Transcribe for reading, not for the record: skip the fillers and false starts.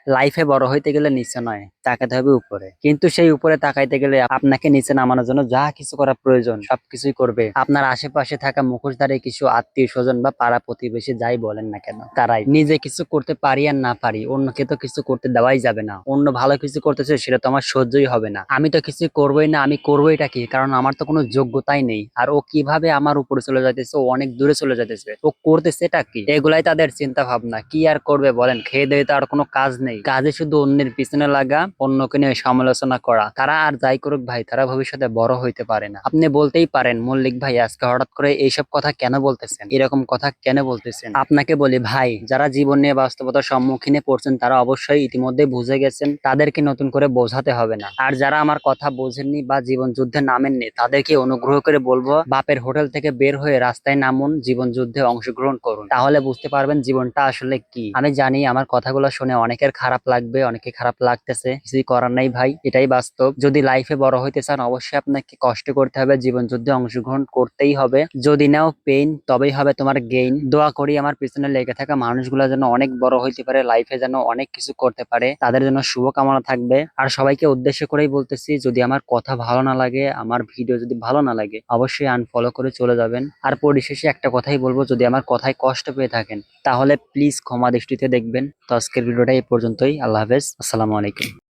লাইফে বড় হইতে গেলে নিচে নয়, তাকাতে হবে উপরে। কিন্তু সেই উপরে তাকাইতে গেলে আপনাকে নিচে নামানোর জন্য যা কিছু করা প্রয়োজন সবকিছুই করবে আপনার আশেপাশে থাকা মুখোশধারী কিছু আত্মীয় স্বজন বা পাড়া প্রতিবেশী, যাই বলেন না কেন তারাই। নিজে কিছু করতে পারি আর না পারি, অন্যকে তো কিছু করতে দেওয়াই যাবে না। অন্য ভালো কিছু করতেছে সেটা তো আমার সহ্যই হবে না। আমি তো কিছু করবোই না, আমি করবোইটা কি? কারণ আমার তো কোনো যোগ্যতাই নেই। আর ও কিভাবে আমার উপরে চলে যাইতেছে, ও অনেক দূরে চলে যাইতেছে, ও করতেছে এটা কি? এগুলাই তাদের চিন্তা ভাবনা। কি আর করবে বলেন? খেয়ে দেয়ে তো আর কোনো কাজ নেই, কাজে শুধু অন্যের পিছনে লাগা, অন্যকে নিয়ে সমালোচনা করা। তারা আর যাই করুক ভাই, তারা ভবিষ্যতে বড় হইতে পারে না। আপনি বলতেই পারেন, মল্লিক ভাই আজকে হঠাৎ করে এইসব কথা কেন বলতেছেন, এরকম কথা কেন বলতেছেন? আপনাকে বলি ভাই, যারা জীবন নিয়ে বাস্তবতার সম্মুখীনে পড়ছেন তারা অবশ্যই ইতিমধ্যে বুঝে গেছেন, তাদেরকে নতুন করে বোঝাতে হবে না। আর যারা আমার কথা বোঝেননি বা জীবন যুদ্ধে নামেননি, তাদেরকে অনুগ্রহ করে বলবো, বাপের হোটেল থেকে বের হয়ে রাস্তায় নামুন, জীবন যুদ্ধে অংশগ্রহণ করুন। তাহলে বুঝতে পারবেন জীবনটা আসলে কি। আমি জানি আমার কথাগুলো শুনে অনেকের খারাপ লাগবে, অনেকে খারাপ লাগতেছে, কিছুই করার নাই ভাই, এটাই বাস্তব। যদি লাইফে বড় হইতে চান অবশ্যই আপনাকে কষ্ট করতে হবে, জীবন যুদ্ধে অংশগ্রহণ করতেই হবে। যদি নাও পেইন, তবেই হবে তোমার গেইন। দোয়া করি আমার পিছনে লেগে থাকা মানুষগুলো যেন অনেক বড় হইতে পারে, লাইফে যেন অনেক কিছু করতে পারে, তাদের জন্য শুভকামনা থাকবে। আর সবাইকে উদ্দেশ্য করেই বলতেছি, যদি আমার কথা ভালো না লাগে, আমার ভিডিও যদি ভালো না লাগে, অবশ্যই আনফলো করে চলে যাবেন। আর পরিশেষে একটা কথাই বলবো, যদি আমার কথায় কষ্ট পেয়ে থাকেন তাহলে প্লিজ ক্ষমা দৃষ্টিতে দেখবেন। তো আজকের ভিডিওটা এই পর্যন্তই। আল্লাহ হাফেজ, আসসালামু আলাইকুম।